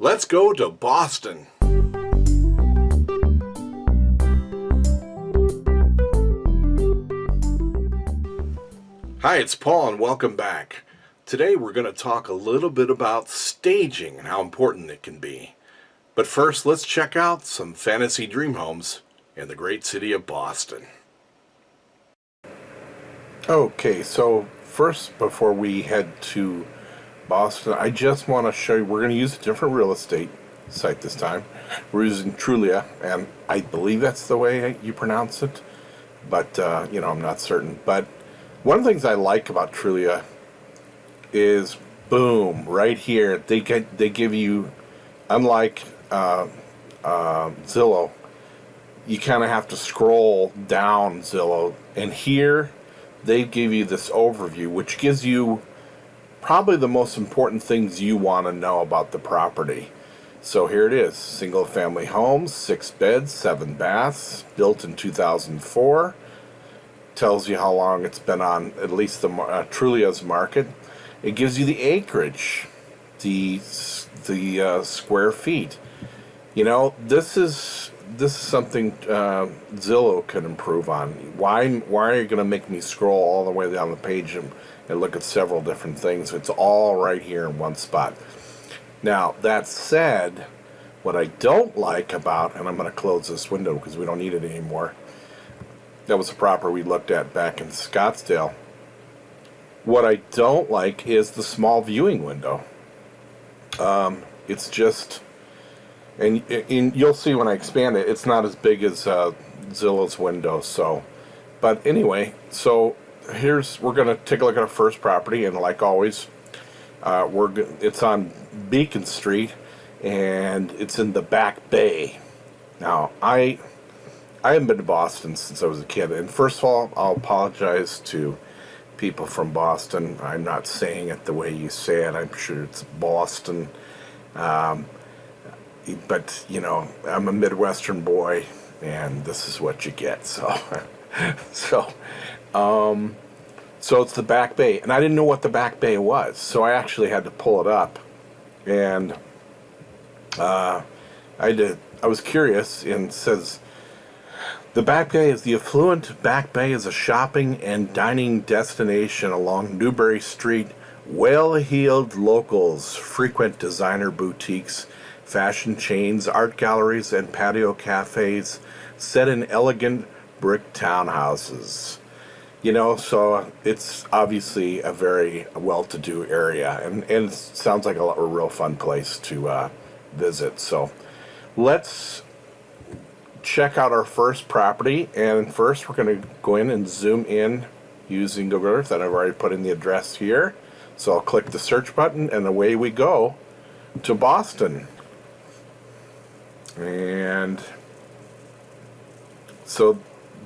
Let's go to Boston. Hi, it's Paul and welcome back. Today we're going to talk a little bit about staging and how important it can be. But first, let's check out some fantasy dream homes in the great city of Boston. Okay, so first, before we head to Boston, I just want to show you, we're going to use a different real estate site this time. We're using Trulia, and I believe that's the way you pronounce it, but I'm not certain. But one of the things I like about Trulia is, boom, right here, they give you, unlike Zillow, you kind of have to scroll down Zillow, and here they give you this overview, which gives you probably the most important things you want to know about the property. So here it is: single family homes, 6 beds, 7 baths, built in 2004. Tells you how long it's been on, at least the Trulia's market. It gives you the acreage, the square feet. This is something Zillow could improve on. Why are you going to make me scroll all the way down the page and look at several different things? It's all right here in one spot. Now, that said, what I don't like about, and I'm going to close this window because we don't need it anymore. That was a property we looked at back in Scottsdale. What I don't like is the small viewing window. It's just, and you'll see when I expand it, it's not as big as Zillow's window. So, but anyway, so we're going to take a look at our first property, and like always, it's on Beacon Street, and it's in the Back Bay. Now, I haven't been to Boston since I was a kid, and first of all, I'll apologize to people from Boston. I'm not saying it the way you say it. I'm sure it's Boston, but I'm a Midwestern boy, and this is what you get. So it's the Back Bay, and I didn't know what the Back Bay was, so I actually had to pull it up, and I was curious, and it says, the Back Bay is the affluent Back Bay is a shopping and dining destination along Newbury Street. Well-heeled locals frequent designer boutiques, fashion chains, art galleries, and patio cafes set in elegant brick townhouses. So it's obviously a very well-to-do area, and it sounds like a real fun place to visit. So let's check out our first property, and first we're going to go in and zoom in using Google Earth, and I've already put in the address here. So I'll click the search button, and away we go to Boston. And so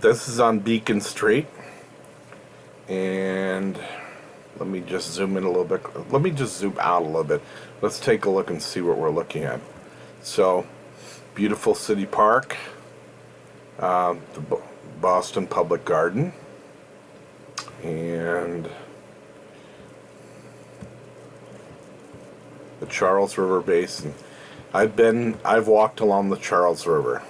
this is on Beacon Street. And let me just zoom in a little bit. Let me just zoom out a little bit. Let's take a look and see what we're looking at. So, beautiful city park, the Boston Public Garden, and the Charles River Basin. I've walked along the Charles River.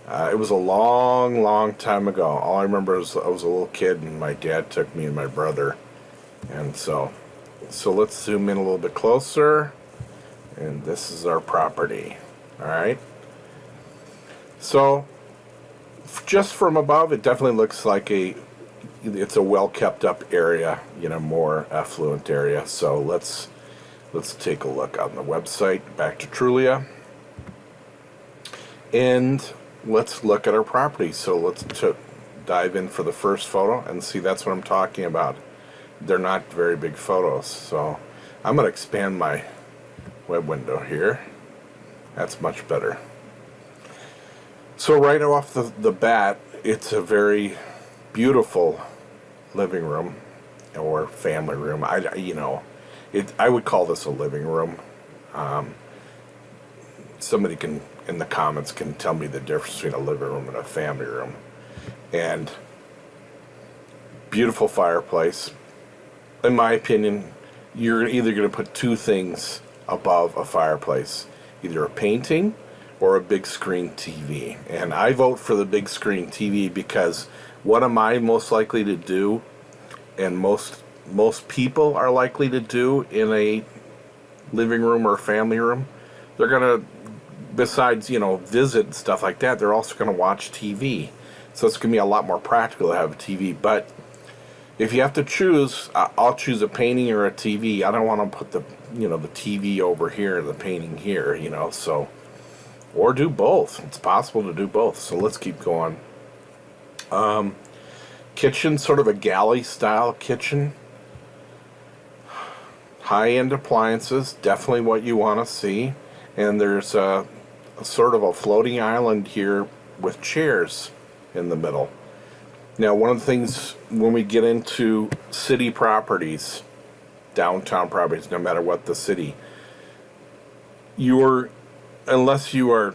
It was a long, long time ago. All I remember is I was a little kid, and my dad took me and my brother. And so let's zoom in a little bit closer. And this is our property. All right. So just from above, it definitely looks like it's a well kept up area, more affluent area. So let's take a look on the website. Back to Trulia. And let's look at our property. So let's dive in for the first photo and see. That's what I'm talking about. They're not very big photos, so I'm going to expand my web window here. That's much better. So right off the bat, it's a very beautiful living room or family room. I would call this a living room. Somebody can, in the comments, can tell me the difference between a living room and a family room. And beautiful fireplace. In my opinion, you're either going to put two things above a fireplace, either a painting or a big screen TV. And I vote for the big screen TV because what am I most likely to do, and most people are likely to do in a living room or family room? They're gonna, besides visit and stuff like that, they're also gonna watch TV. So it's gonna be a lot more practical to have a TV. But if you have to choose, I'll choose a painting or a TV. I don't want to put the the TV over here and the painting here. So, or do both. It's possible to do both. So let's keep going. Kitchen, sort of a galley style kitchen. High-end appliances, definitely what you want to see. And there's a sort of a floating island here with chairs in the middle. Now, one of the things when we get into city properties, downtown properties, no matter what the city, unless you are,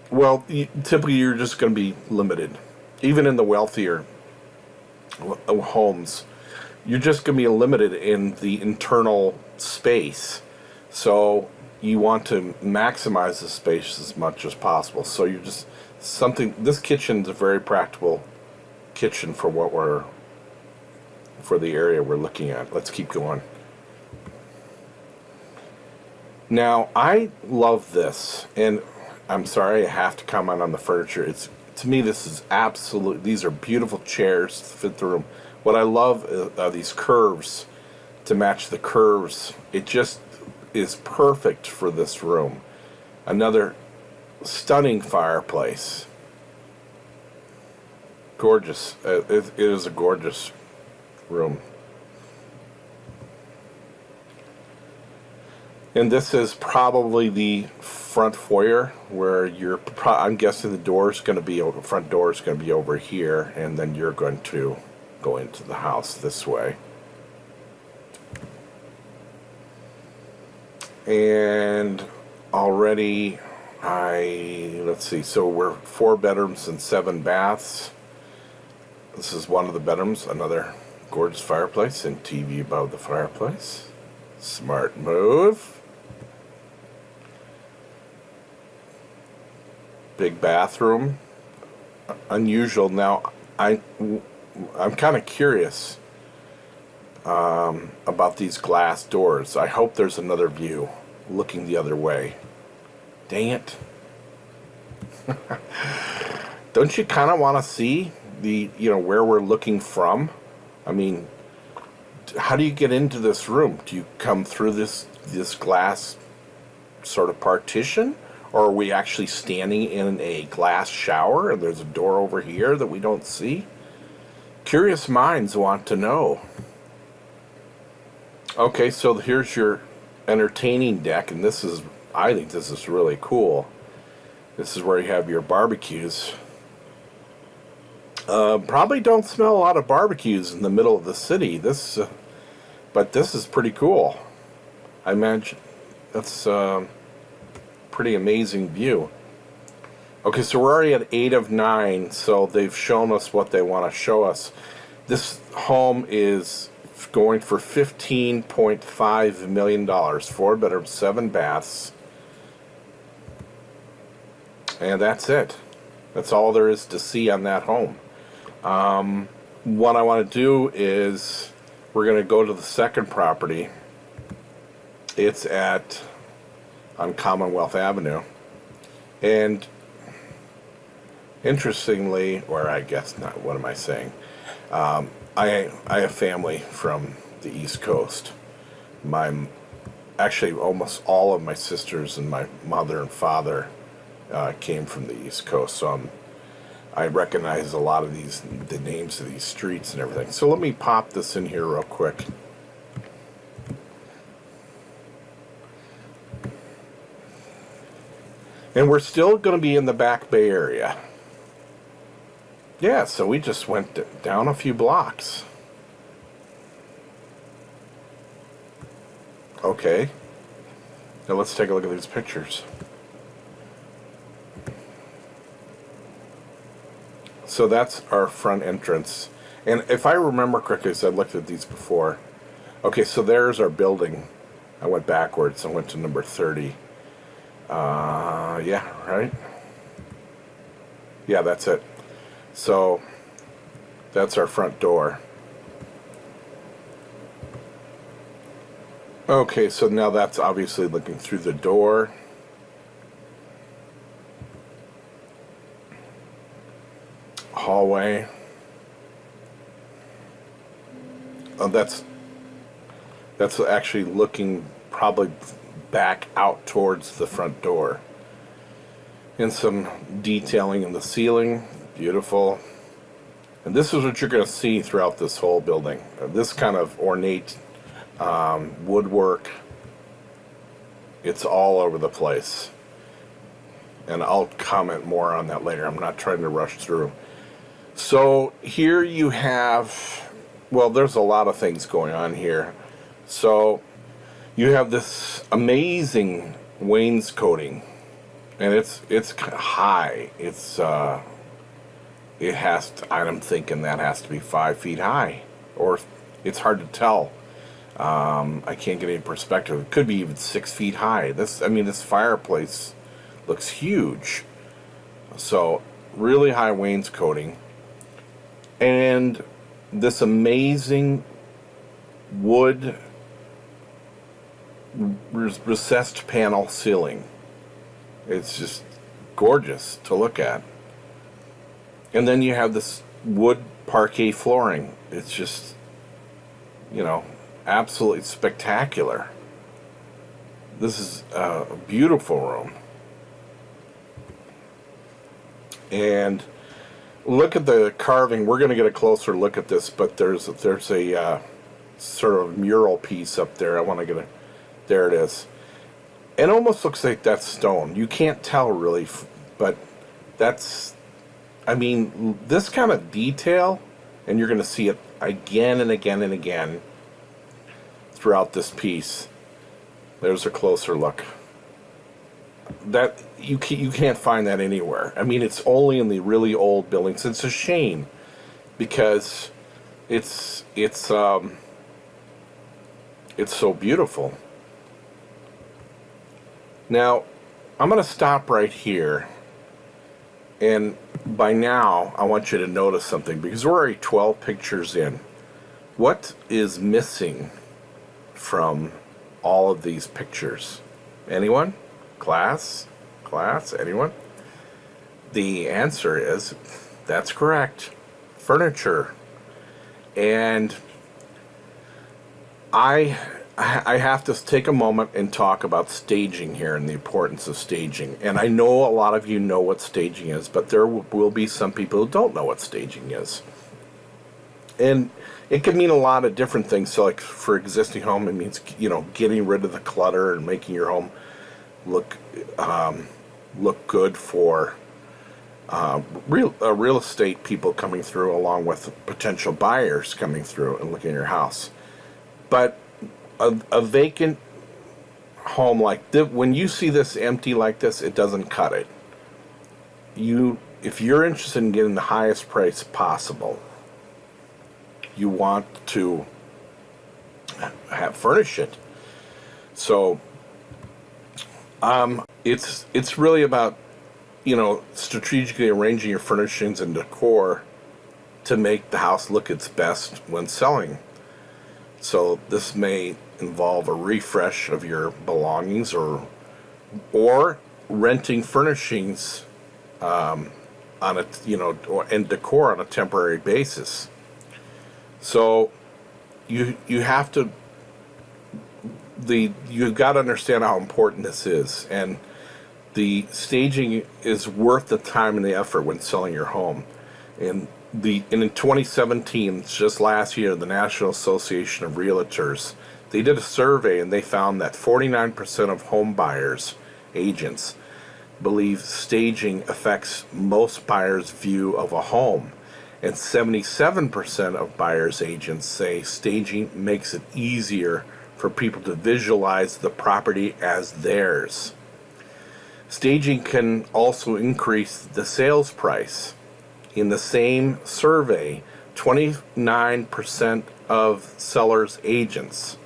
well, typically you're just going to be limited. Even in the wealthier homes, you're just going to be limited in the internal space. So you want to maximize the space as much as possible. So you're just this kitchen is a very practical kitchen for the area we're looking at. Let's keep going. Now, I love this, and I'm sorry I have to comment on the furniture. To me, this is these are beautiful chairs to fit the room. What I love are these curves to match the curves. It just is perfect for this room. Another stunning fireplace. Gorgeous. It is a gorgeous room. And this is probably the front foyer where I'm guessing the front door is going to be over here, and then you're going to go into the house this way. And already let's see, so we're 4 bedrooms and 7 baths. This is one of the bedrooms, another gorgeous fireplace and TV above the fireplace. Smart move. Big bathroom. Unusual. Now, I'm kind of curious about these glass doors. I hope there's another view looking the other way. Dang it. Don't you kind of want to see where we're looking from? I mean, how do you get into this room? Do you come through this glass sort of partition? Or are we actually standing in a glass shower and there's a door over here that we don't see? Curious minds want to know. Okay, so here's your entertaining deck, and I think this is really cool. This is where you have your barbecues. Probably don't smell a lot of barbecues in the middle of the city. But this is pretty cool. I imagine that's pretty amazing view. Okay, so we're already at 8 of 9, so they've shown us what they want to show us. This home is going for $15.5 million. 4 bedrooms, 7 baths. And that's it. That's all there is to see on that home. What I want to do is we're going to go to the second property. It's on Commonwealth Avenue. And interestingly, or I guess not, what am I saying? I have family from the East Coast. Actually, almost all of my sisters and my mother and father came from the East Coast, so I recognize a lot of the names of these streets and everything. So let me pop this in here real quick. And we're still going to be in the Back Bay area. Yeah, so we just went down a few blocks. Okay. Now let's take a look at these pictures. So that's our front entrance. And if I remember correctly, because I looked at these before. Okay, so there's our building. I went backwards. I went to number 30. Yeah, right? Yeah, that's it. So that's our front door. Okay, so now that's obviously looking through the door. Hallway. Oh, that's actually looking probably back out towards the front door. And some detailing in the ceiling. Beautiful. And this is what you're going to see throughout this whole building. This kind of ornate woodwork. It's all over the place. And I'll comment more on that later. I'm not trying to rush through. So here you have, well, there's a lot of things going on here. So you have this amazing wainscoting, and it's high. It has to, I'm thinking that has to be 5 feet high, or it's hard to tell. I can't get any perspective. It could be even 6 feet high. This fireplace looks huge. So really high wainscoting, and this amazing wood recessed panel ceiling. It's just gorgeous to look at. And then you have this wood parquet flooring. It's just, absolutely spectacular. This is a beautiful room. And look at the carving. We're going to get a closer look at this, but there's a sort of mural piece up there. I want to get a... There it is. It almost looks like that's stone. You can't tell really, but that's... I mean, this kind of detail, and you're going to see it again and again and again throughout this piece. There's a closer look. That you can't find that anywhere. I mean, it's only in the really old buildings. It's a shame because it's so beautiful. Now, I'm going to stop right here. And by now, I want you to notice something, because we're already 12 pictures in. What is missing from all of these pictures? Anyone? Class? Anyone? The answer is, that's correct. Furniture. And I have to take a moment and talk about staging here and the importance of staging. And I know a lot of you know what staging is, but there will be some people who don't know what staging is. And it can mean a lot of different things. So like for existing home, it means, getting rid of the clutter and making your home look good for real estate people coming through, along with potential buyers coming through and looking at your house. But a vacant home like this, when you see this empty like this, it doesn't cut it. If you're interested in getting the highest price possible, you want to furnish it. So it's really about strategically arranging your furnishings and decor to make the house look its best when selling. So this may involve a refresh of your belongings, or renting furnishings on a and decor on a temporary basis. So you've got to understand how important this is, and the staging is worth the time and the effort when selling your home. And in 2017, just last year, the National Association of Realtors, they did a survey, and they found that 49% of home buyers, agents, believe staging affects most buyers' view of a home. And 77% of buyers' agents say staging makes it easier for people to visualize the property as theirs. Staging can also increase the sales price. In the same survey, 29% of sellers' agents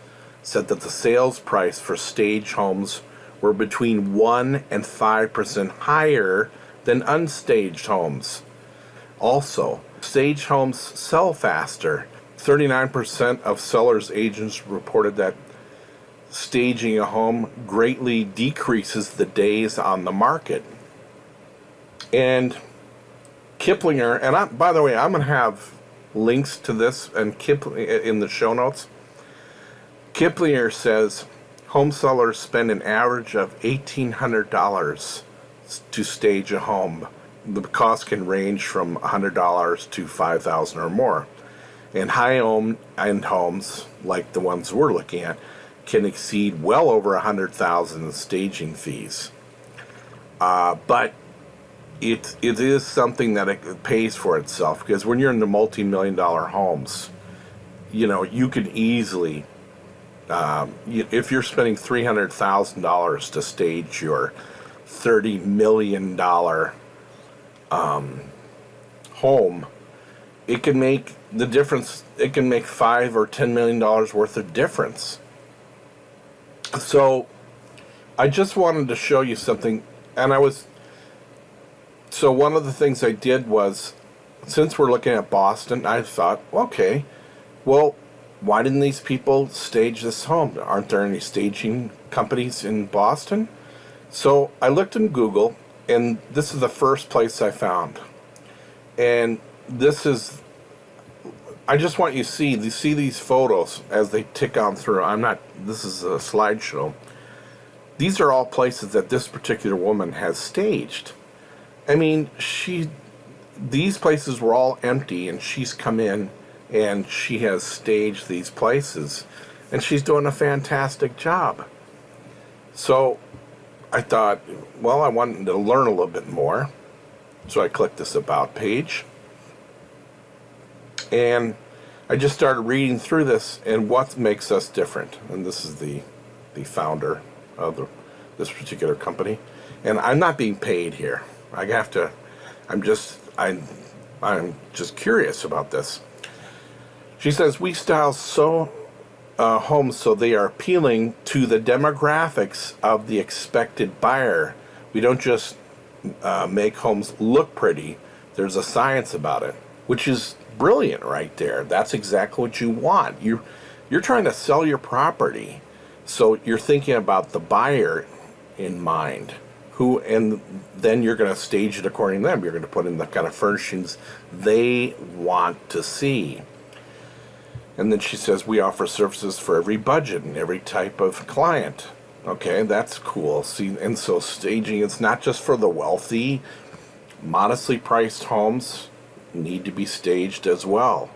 said that the sales price for stage homes were between 1 and 5% higher than unstaged homes. Also, stage homes sell faster. 39% of sellers' agents reported that staging a home greatly decreases the days on the market. And Kiplinger, and by the way, I'm going to have links to this and in the show notes. Kiplinger says home sellers spend an average of $1,800 to stage a home. The cost can range from $100 to $5,000 or more. And high-end homes, like the ones we're looking at, can exceed well over $100,000 in staging fees. But it is something that it pays for itself, because when you're in the multi-million-dollar homes, you can easily, if you're spending $300,000 to stage your $30 million home, it can make the difference. It can make $5 or $10 million worth of difference. So I just wanted to show you something, and so one of the things I did was, since we're looking at Boston, I thought, okay, well, why didn't these people stage this home? Aren't there any staging companies in Boston? So I looked in Google, and this is the first place I found. And I just want you to see these photos as they tick on through. This is a slideshow. These are all places that this particular woman has staged. I mean, these places were all empty, and she's come in and she has staged these places, and she's doing a fantastic job. So I thought, well, I wanted to learn a little bit more. So I clicked this About page, and I just started reading through this and what makes us different. And this is the founder of this particular company. And I'm not being paid here. I'm just curious about this. She says, we style homes so they are appealing to the demographics of the expected buyer. We don't just make homes look pretty. There's a science about it, which is brilliant right there. That's exactly what you want. You're trying to sell your property, so you're thinking about the buyer in mind. And then you're going to stage it according to them. You're going to put in the kind of furnishings they want to see. And then she says, we offer services for every budget and every type of client. Okay, that's cool. See, and so staging, it's not just for the wealthy. Modestly priced homes need to be staged as well.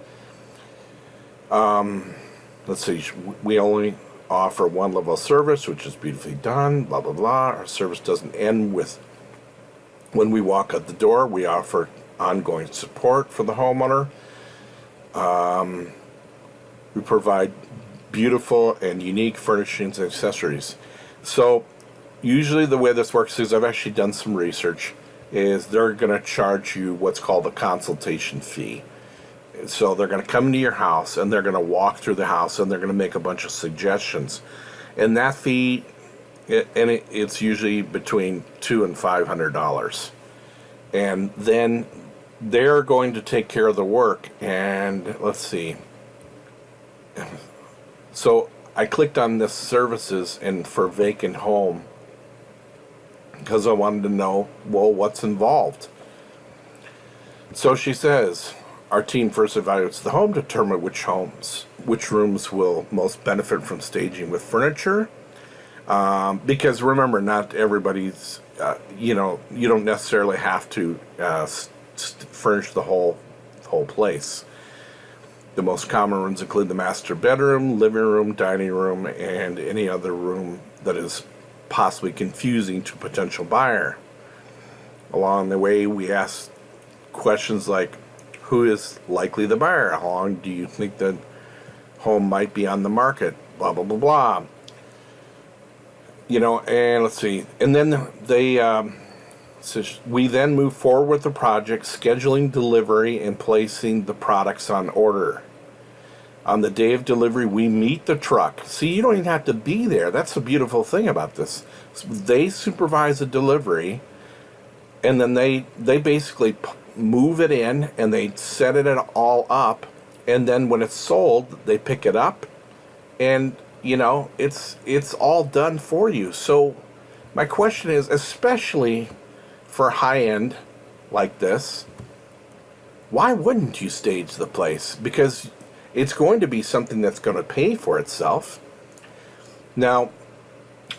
Let's see, we only offer one level of service, which is beautifully done, blah, blah, blah. Our service doesn't end with when we walk out the door. We offer ongoing support for the homeowner. We provide beautiful and unique furnishings and accessories. So usually the way this works is, I've actually done some research, is they're going to charge you what's called a consultation fee. So they're going to come to your house, and they're going to walk through the house, and they're going to make a bunch of suggestions. And that fee, it's usually between $200 and $500. And then they're going to take care of the work. And let's see. So I clicked on this services and for vacant home, because I wanted to know, well, what's involved. So she says, our team first evaluates the home to determine which rooms will most benefit from staging with furniture. Because remember, not everybody's, you don't necessarily have to furnish the whole place. The most common rooms include the master bedroom, living room, dining room, and any other room that is possibly confusing to a potential buyer. Along the way, we ask questions like, who is likely the buyer? How long do you think the home might be on the market? Blah, blah, blah, blah. And let's see. And then we then move forward with the project, scheduling delivery and placing the products on order. On the day of delivery, we meet the truck. See, you don't even have to be there. That's the beautiful thing about this. They supervise the delivery, and then they basically move it in, and they set it all up, and then when it's sold, they pick it up, and, you know, it's all done for you. So my question is, especially for high-end like this, why wouldn't you stage the place? Because it's going to be something that's going to pay for itself. Now,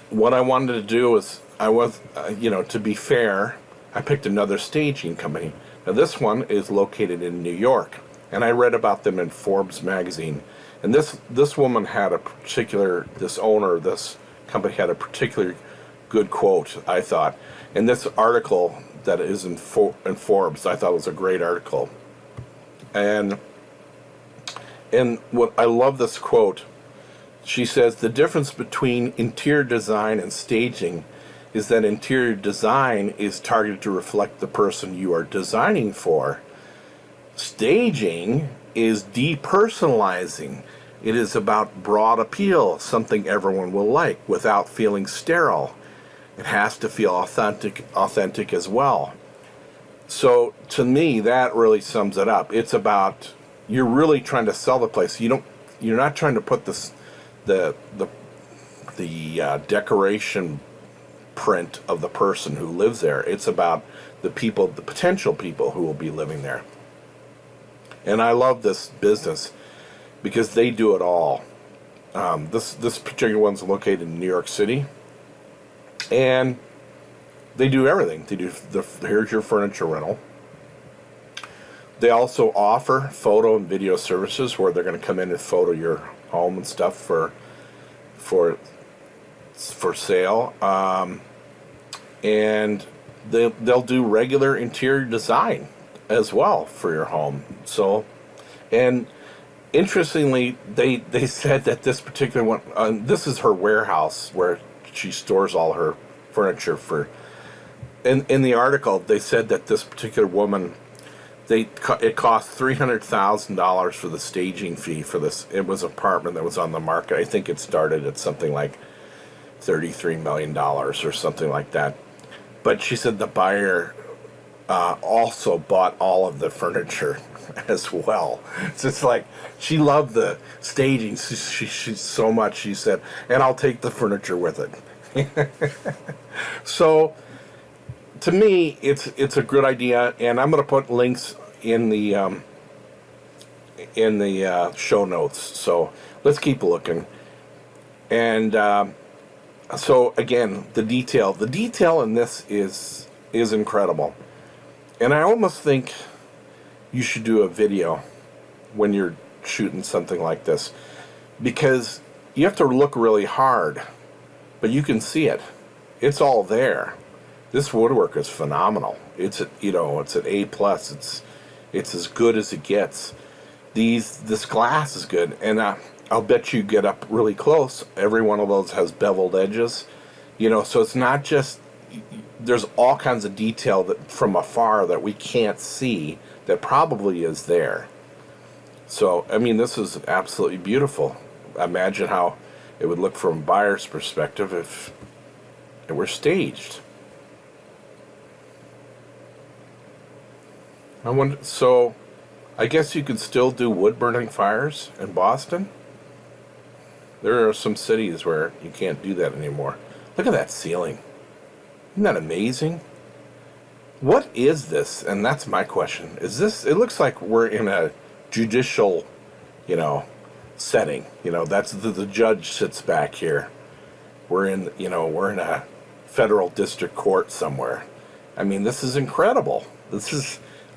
what I wanted to do is, to be fair, I picked another staging company. Now, this one is located in New York, and I read about them in Forbes magazine. And this woman had this owner of this company had a particularly good quote, I thought. And this article that is in Forbes, I thought was a great article. And what I love this quote. She says, the difference between interior design and staging is that interior design is targeted to reflect the person you are designing for. Staging is depersonalizing. It is about broad appeal, something everyone will like, without feeling sterile. It has to feel authentic as well. So to me, that really sums it up. It's about, you're really trying to sell the place. You're not trying to put the decoration print of the person who lives there. It's about the potential people who will be living there. And I love this business because they do it all. This particular one's located in New York City, and they do everything. They do here's your furniture rental. They also offer photo and video services where they're going to come in and photo your home and stuff for sale. And they'll do regular interior design as well for your home. So, and interestingly, they said that this particular one, this is her warehouse where she stores all her furniture for. In the article, they said that this particular woman, it cost $300,000 for the staging fee for this. It was an apartment that was on the market. I think it started at something like $33 million or something like that. But she said the buyer also bought all of the furniture as well. It's just like, she loved the staging she so much, she said, and I'll take the furniture with it. So, to me, it's a good idea, and I'm going to put links in the show notes. So let's keep looking. And so again, the detail in this is incredible, and I almost think you should do a video when you're shooting something like this, because you have to look really hard, but you can see it. It's all there. This woodwork is phenomenal. It's an A+. It's as good as it gets. This glass is good, and I'll bet you get up really close. Every one of those has beveled edges, so it's not just. There's all kinds of detail that from afar that we can't see that probably is there. So I mean, this is absolutely beautiful. Imagine how it would look from a buyer's perspective if it were staged. So I guess you could still do wood-burning fires in Boston. There are some cities where you can't do that anymore. Look at that ceiling. Isn't that amazing? What is this? And that's my question. Is this, it looks like we're in a judicial, setting. That's the judge sits back here. We're in a federal district court somewhere. I mean, this is incredible.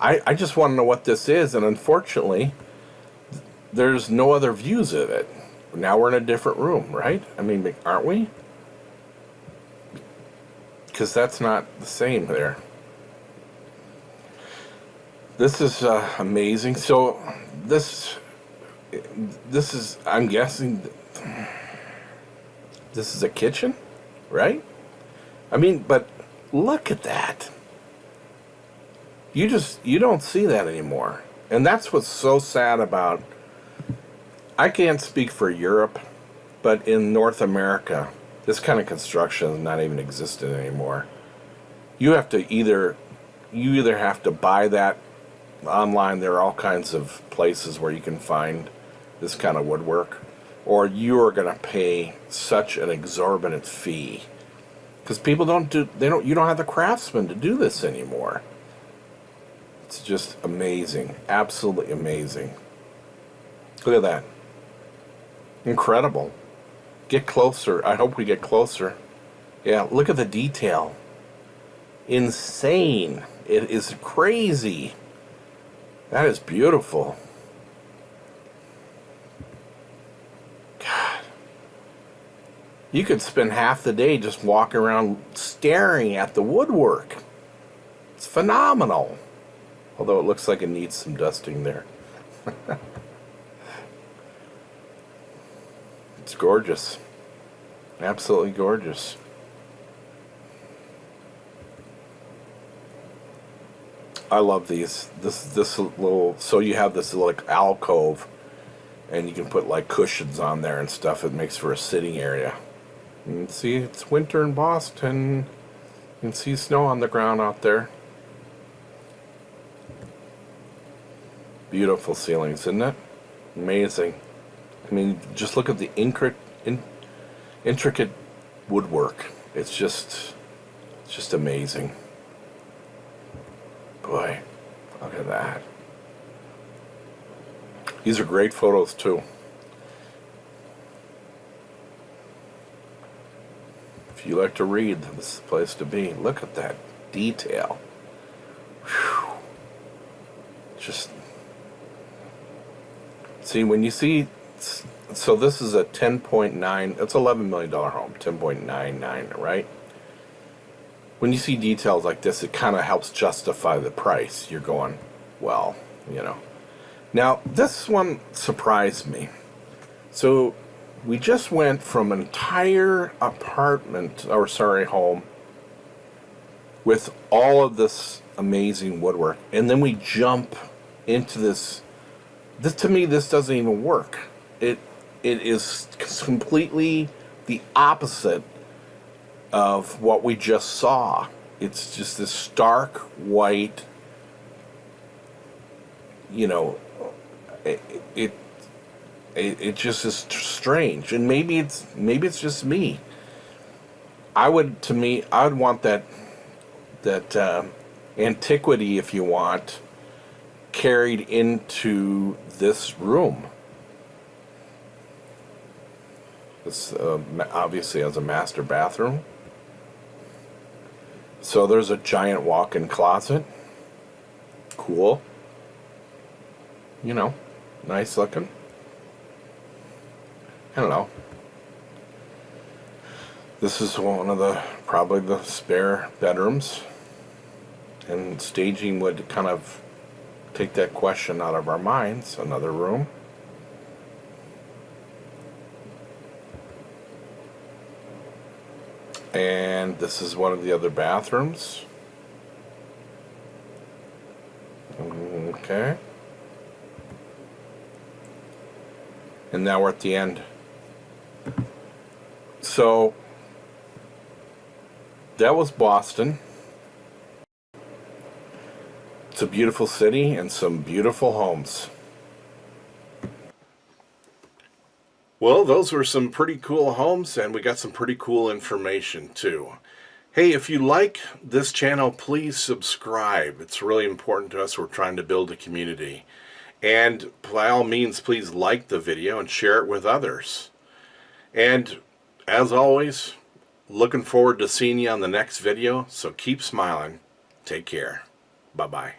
I just want to know what this is, and unfortunately, there's no other views of it. Now we're in a different room, right? I mean, aren't we? Because that's not the same there. This is amazing. So this is, I'm guessing, this is a kitchen, right? I mean, but look at that. You don't see that anymore. And that's what's so sad about, I can't speak for Europe, but in North America, this kind of construction is not even existent anymore. You have to either have to buy that online. There are all kinds of places where you can find this kind of woodwork, or you are going to pay such an exorbitant fee because people you don't have the craftsmen to do this anymore. It's just amazing, absolutely amazing. Look at that, incredible. Get closer. I hope we get closer. Yeah, look at the detail. Insane. It is crazy. That is beautiful. God. You could spend half the day just walking around staring at the woodwork. It's phenomenal. Although it looks like it needs some dusting there. It's gorgeous. Absolutely gorgeous. I love these. This little, so you have this like alcove, and you can put like cushions on there and stuff. It makes for a sitting area. You can see it's winter in Boston. You can see snow on the ground out there. Beautiful ceilings, isn't it? Amazing. I mean, just look at the intricate woodwork. It's just amazing. Boy, look at that. These are great photos too. If you like to read, this is the place to be. Look at that detail. Whew. Just see, when you see, so this is a 10.9, it's $11 million home, 10.99, right? When you see details like this, it kind of helps justify the price. You're going, well, you know. Now, this one surprised me. So, we just went from an entire home with all of this amazing woodwork, and then we jump into this. To me, this doesn't even work. It is completely the opposite of what we just saw. It's just this stark white, you know, it just is strange. And maybe it's just me. I would want that antiquity, if you want, carried into this room. This obviously has a master bathroom. So there's a giant walk-in closet. Cool. You know, nice looking. I don't know. This is one of probably the spare bedrooms. And staging would kind of take that question out of our minds. Another room. And this is one of the other bathrooms. Okay. And now we're at the end. So, that was Boston. It's a beautiful city and some beautiful homes. Well, those were some pretty cool homes, and we got some pretty cool information too. Hey, if you like this channel, please subscribe. It's really important to us. We're trying to build a community. And by all means, please like the video and share it with others. And as always, looking forward to seeing you on the next video. So keep smiling. Take care. Bye-bye.